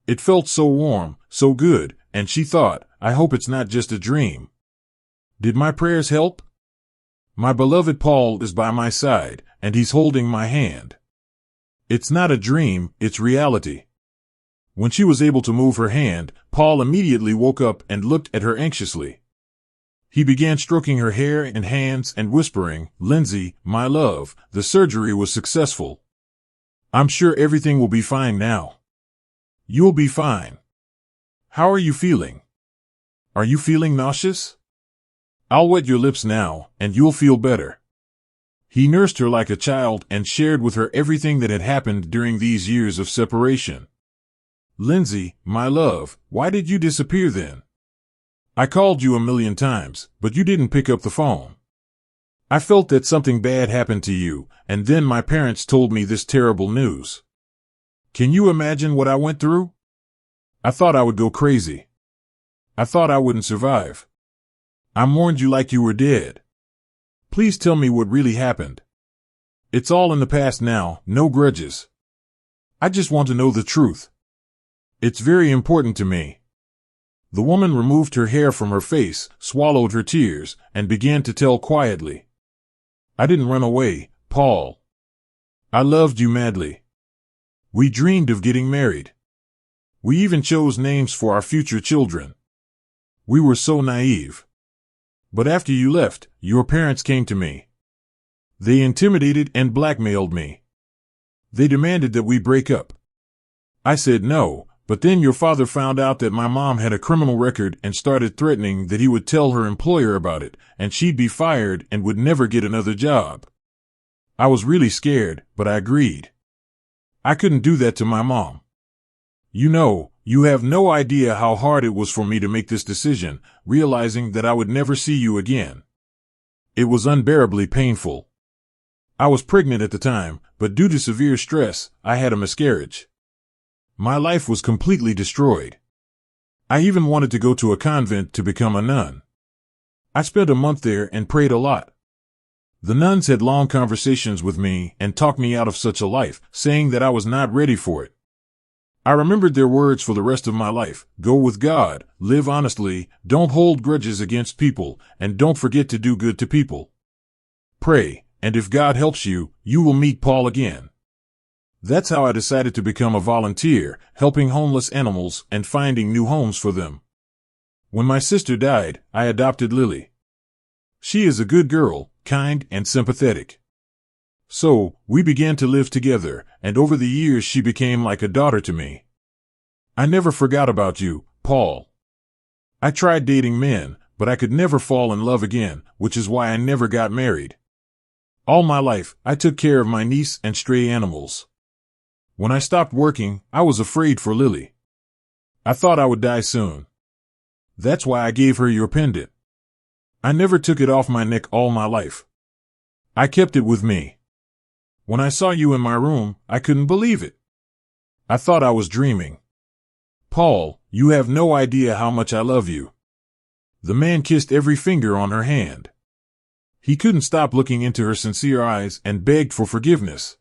It felt so warm, so good, and she thought, I hope it's not just a dream. Did my prayers help? My beloved Paul is by my side, and he's holding my hand. It's not a dream, it's reality. When she was able to move her hand, Paul immediately woke up and looked at her anxiously. He began stroking her hair and hands and whispering, Lindsay, my love, the surgery was successful. I'm sure everything will be fine now. You'll be fine. How are you feeling? Are you feeling nauseous? I'll wet your lips now, and you'll feel better. He nursed her like a child and shared with her everything that had happened during these years of separation. Lindsay, my love, why did you disappear then? I called you 1,000,000 times, but you didn't pick up the phone. I felt that something bad happened to you, and then my parents told me this terrible news. Can you imagine what I went through? I thought I would go crazy. I thought I wouldn't survive. I mourned you like you were dead. Please tell me what really happened. It's all in the past now, no grudges. I just want to know the truth. It's very important to me. The woman removed her hair from her face, swallowed her tears, and began to tell quietly. I didn't run away, Paul. I loved you madly. We dreamed of getting married. We even chose names for our future children. We were so naive. But after you left, your parents came to me. They intimidated and blackmailed me. They demanded that we break up. I said no, but then your father found out that my mom had a criminal record and started threatening that he would tell her employer about it, and she'd be fired and would never get another job. I was really scared, but I agreed. I couldn't do that to my mom. You know, you have no idea how hard it was for me to make this decision, realizing that I would never see you again. It was unbearably painful. I was pregnant at the time, but due to severe stress, I had a miscarriage. My life was completely destroyed. I even wanted to go to a convent to become a nun. I spent a month there and prayed a lot. The nuns had long conversations with me and talked me out of such a life, saying that I was not ready for it. I remembered their words for the rest of my life. Go with God, live honestly, don't hold grudges against people, and don't forget to do good to people. Pray, and if God helps you, you will meet Paul again. That's how I decided to become a volunteer, helping homeless animals and finding new homes for them. When my sister died, I adopted Lily. She is a good girl, kind and sympathetic. So, we began to live together, and over the years she became like a daughter to me. I never forgot about you, Paul. I tried dating men, but I could never fall in love again, which is why I never got married. All my life, I took care of my niece and stray animals. When I stopped working, I was afraid for Lily. I thought I would die soon. That's why I gave her your pendant. I never took it off my neck all my life. I kept it with me. When I saw you in my room, I couldn't believe it. I thought I was dreaming. Paul, you have no idea how much I love you." The man kissed every finger on her hand. He couldn't stop looking into her sincere eyes and begged for forgiveness.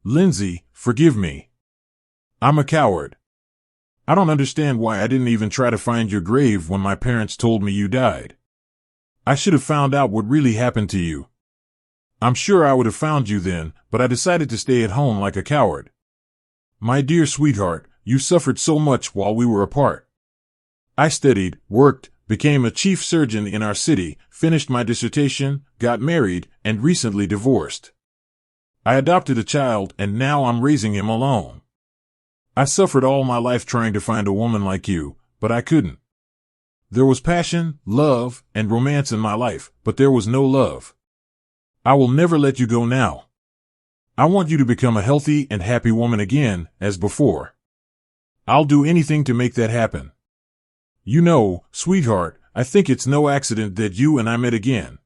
"Lindsay, forgive me. I'm a coward. I don't understand why I didn't even try to find your grave when my parents told me you died. I should have found out what really happened to you. I'm sure I would have found you then, but I decided to stay at home like a coward. My dear sweetheart, you suffered so much while we were apart. I studied, worked, became a chief surgeon in our city, finished my dissertation, got married, and recently divorced. I adopted a child, and now I'm raising him alone. I suffered all my life trying to find a woman like you, but I couldn't. There was passion, love, and romance in my life, but there was no love. I will never let you go now. I want you to become a healthy and happy woman again, as before. I'll do anything to make that happen. You know, sweetheart, I think it's no accident that you and I met again."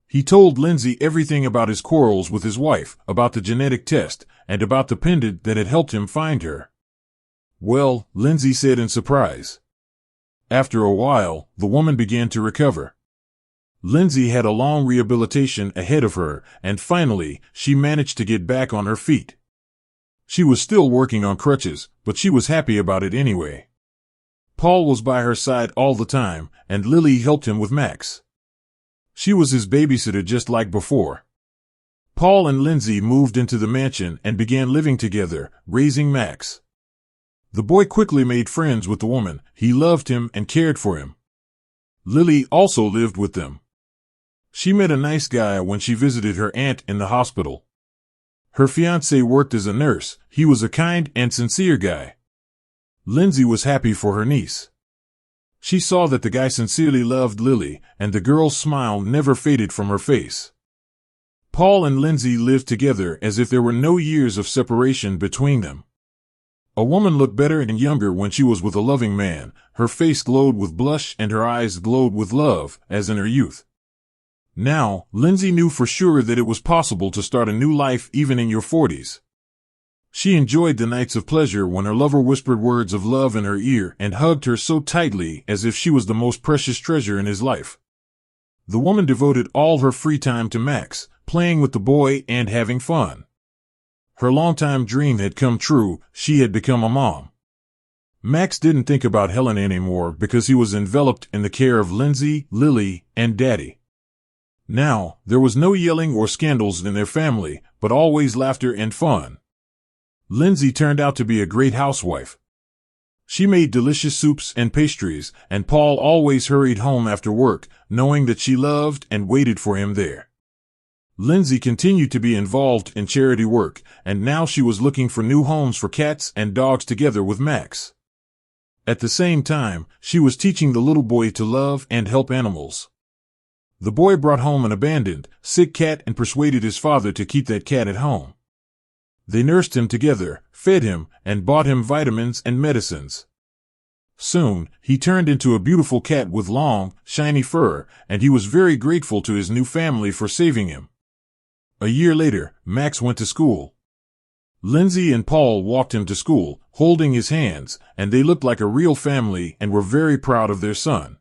He told Lindsay everything about his quarrels with his wife, about the genetic test, and about the pendant that had helped him find her. "Well," Lindsay said in surprise. After a while, the woman began to recover. Lindsay had a long rehabilitation ahead of her, and finally, she managed to get back on her feet. She was still working on crutches, but she was happy about it anyway. Paul was by her side all the time, and Lily helped him with Max. She was his babysitter just like before. Paul and Lindsay moved into the mansion and began living together, raising Max. The boy quickly made friends with the woman. He loved him and cared for him. Lily also lived with them. She met a nice guy when she visited her aunt in the hospital. Her fiancé worked as a nurse. He was a kind and sincere guy. Lindsay was happy for her niece. She saw that the guy sincerely loved Lily, and the girl's smile never faded from her face. Paul and Lindsay lived together as if there were no years of separation between them. A woman looked better and younger when she was with a loving man. Her face glowed with blush and her eyes glowed with love, as in her youth. Now, Lindsay knew for sure that it was possible to start a new life even in your 40s. She enjoyed the nights of pleasure when her lover whispered words of love in her ear and hugged her so tightly as if she was the most precious treasure in his life. The woman devoted all her free time to Max, playing with the boy and having fun. Her longtime dream had come true. She had become a mom. Max didn't think about Helen anymore because he was enveloped in the care of Lindsay, Lily, and Daddy. Now, there was no yelling or scandals in their family, but always laughter and fun. Lindsay turned out to be a great housewife. She made delicious soups and pastries, and Paul always hurried home after work, knowing that she loved and waited for him there. Lindsay continued to be involved in charity work, and now she was looking for new homes for cats and dogs together with Max. At the same time, she was teaching the little boy to love and help animals. The boy brought home an abandoned, sick cat and persuaded his father to keep that cat at home. They nursed him together, fed him, and bought him vitamins and medicines. Soon, he turned into a beautiful cat with long, shiny fur, and he was very grateful to his new family for saving him. A year later, Max went to school. Lindsay and Paul walked him to school, holding his hands, and they looked like a real family and were very proud of their son.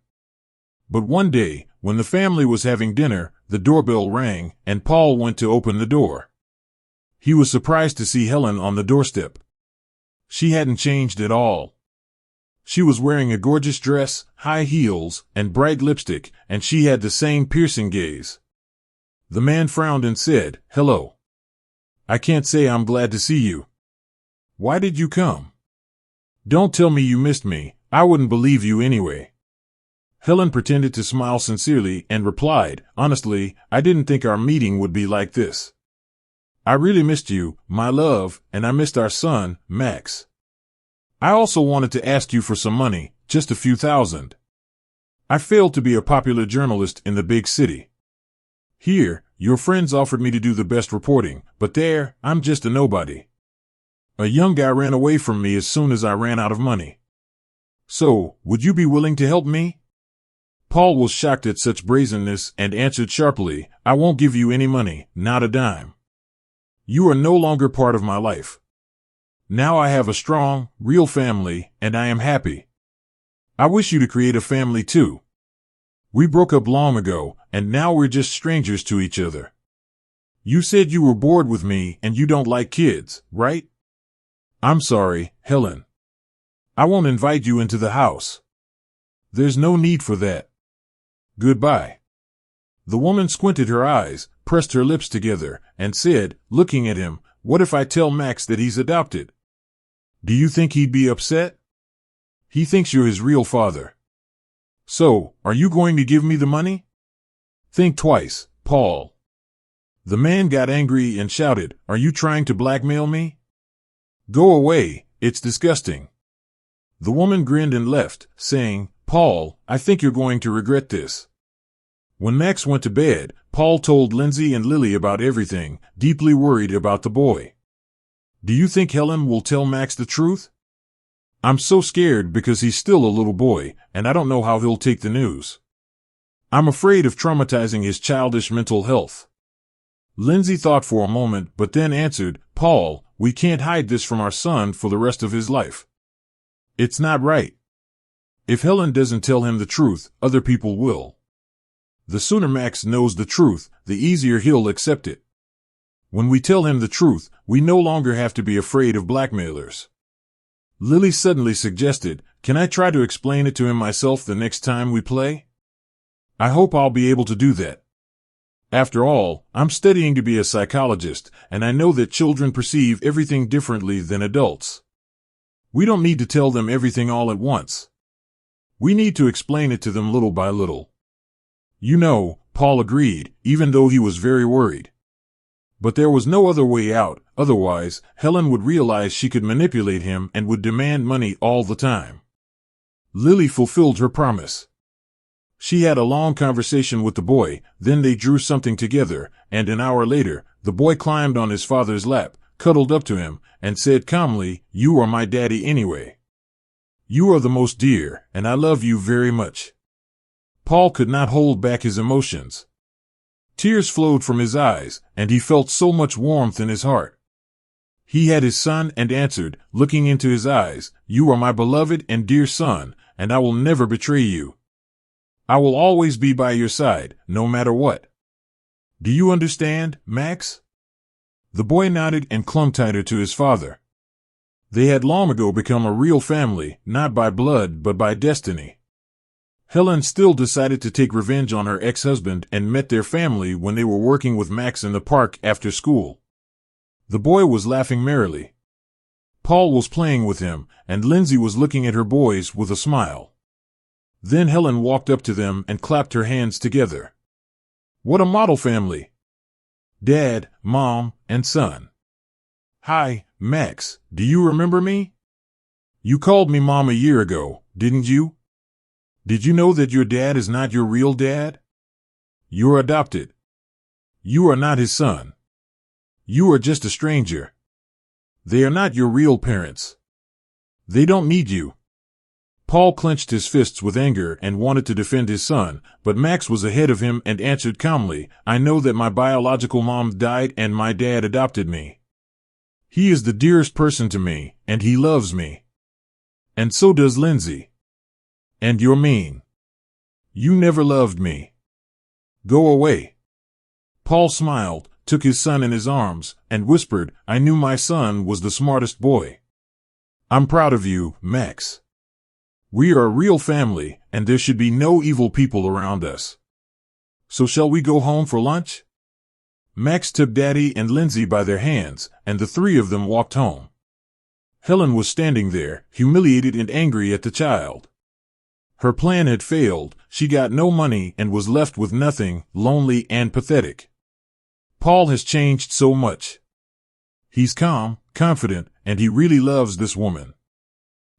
But one day, when the family was having dinner, the doorbell rang, and Paul went to open the door. He was surprised to see Helen on the doorstep. She hadn't changed at all. She was wearing a gorgeous dress, high heels, and bright lipstick, and she had the same piercing gaze. The man frowned and said, "Hello. I can't say I'm glad to see you. Why did you come? Don't tell me you missed me. I wouldn't believe you anyway." Helen pretended to smile sincerely and replied, "Honestly, I didn't think our meeting would be like this. I really missed you, my love, and I missed our son, Max. I also wanted to ask you for some money, just a few thousand. I failed to be a popular journalist in the big city. Here, your friends offered me to do the best reporting, but there, I'm just a nobody. A young guy ran away from me as soon as I ran out of money. So, would you be willing to help me?" Paul was shocked at such brazenness and answered sharply, I won't give you any money, not a dime. You are no longer part of my life. Now I have a strong, real family, and I am happy. I wish you to create a family too. We broke up long ago, and now we're just strangers to each other. You said you were bored with me and you don't like kids, right? I'm sorry, Helen. I won't invite you into the house. There's no need for that. Goodbye. The woman squinted her eyes, pressed her lips together, and said, looking at him, what if I tell Max that he's adopted? Do you think he'd be upset? He thinks you're his real father. So, are you going to give me the money? Think twice, Paul. The man got angry and shouted, are you trying to blackmail me? Go away, it's disgusting. The woman grinned and left, saying, Paul, I think you're going to regret this. When Max went to bed, Paul told Lindsay and Lily about everything, deeply worried about the boy. Do you think Helen will tell Max the truth? I'm so scared because he's still a little boy, and I don't know how he'll take the news. I'm afraid of traumatizing his childish mental health. Lindsay thought for a moment, but then answered, Paul, we can't hide this from our son for the rest of his life. It's not right. If Helen doesn't tell him the truth, other people will. The sooner Max knows the truth, the easier he'll accept it. When we tell him the truth, we no longer have to be afraid of blackmailers. Lily suddenly suggested, can I try to explain it to him myself the next time we play? I hope I'll be able to do that. After all, I'm studying to be a psychologist, and I know that children perceive everything differently than adults. We don't need to tell them everything all at once. We need to explain it to them little by little. You know, Paul agreed, even though he was very worried. But there was no other way out, otherwise, Helen would realize she could manipulate him and would demand money all the time. Lily fulfilled her promise. She had a long conversation with the boy, then they drew something together, and an hour later, the boy climbed on his father's lap, cuddled up to him, and said calmly, You are my daddy anyway. You are the most dear, and I love you very much. Paul could not hold back his emotions. Tears flowed from his eyes, and he felt so much warmth in his heart. He had his son and answered, looking into his eyes, You are my beloved and dear son, and I will never betray you. I will always be by your side, no matter what. Do you understand, Max? The boy nodded and clung tighter to his father. They had long ago become a real family, not by blood but by destiny. Helen still decided to take revenge on her ex-husband and met their family when they were working with Max in the park after school. The boy was laughing merrily. Paul was playing with him, and Lindsay was looking at her boys with a smile. Then Helen walked up to them and clapped her hands together. What a model family! Dad, Mom, and son. Hi, Max, do you remember me? You called me Mom a year ago, didn't you? Did you know that your dad is not your real dad? You're adopted. You are not his son. You are just a stranger. They are not your real parents. They don't need you. Paul clenched his fists with anger and wanted to defend his son, but Max was ahead of him and answered calmly, I know that my biological mom died and my dad adopted me. He is the dearest person to me, and he loves me. And so does Lindsay. And you're mean. You never loved me. Go away. Paul smiled, took his son in his arms, and whispered, I knew my son was the smartest boy. I'm proud of you, Max. We are a real family, and there should be no evil people around us. So shall we go home for lunch? Max took Daddy and Lindsay by their hands, and the three of them walked home. Helen was standing there, humiliated and angry at the child. Her plan had failed, she got no money and was left with nothing, lonely and pathetic. Paul has changed so much. He's calm, confident, and he really loves this woman.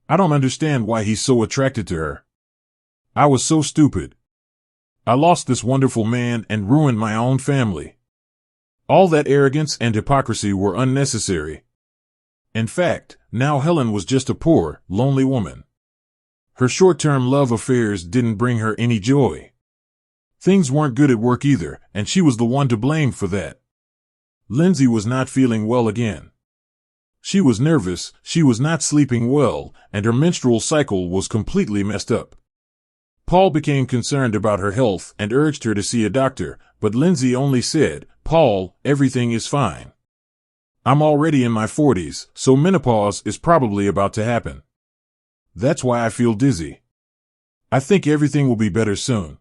I don't understand why he's so attracted to her. I was so stupid. I lost this wonderful man and ruined my own family. All that arrogance and hypocrisy were unnecessary. In fact, now Helen was just a poor, lonely woman. Her short-term love affairs didn't bring her any joy. Things weren't good at work either, and she was the one to blame for that. Lindsay was not feeling well again. She was nervous, she was not sleeping well, and her menstrual cycle was completely messed up. Paul became concerned about her health and urged her to see a doctor, but Lindsay only said, "Paul, everything is fine. I'm already in my 40s, so menopause is probably about to happen. That's why I feel dizzy. I think everything will be better soon."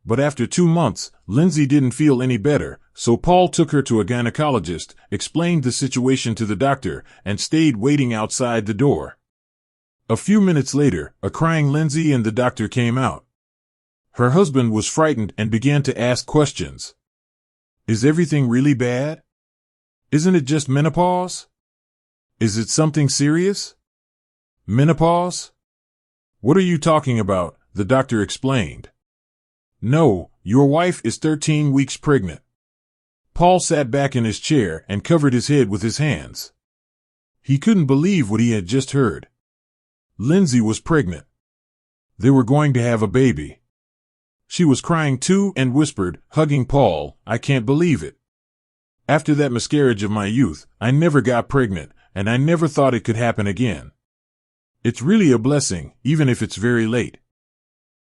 But after 2 months, Lindsay didn't feel any better, so Paul took her to a gynecologist, explained the situation to the doctor, and stayed waiting outside the door. A few minutes later, a crying Lindsay and the doctor came out. Her husband was frightened and began to ask questions. "Is everything really bad? Isn't it just menopause? Is it something serious? Menopause? What are you talking about?" the doctor explained. "No, your wife is 13 weeks pregnant." Paul sat back in his chair and covered his head with his hands. He couldn't believe what he had just heard. Lindsay was pregnant. They were going to have a baby. She was crying too and whispered, hugging Paul, "I can't believe it. After that miscarriage of my youth, I never got pregnant, and I never thought it could happen again. It's really a blessing, even if it's very late."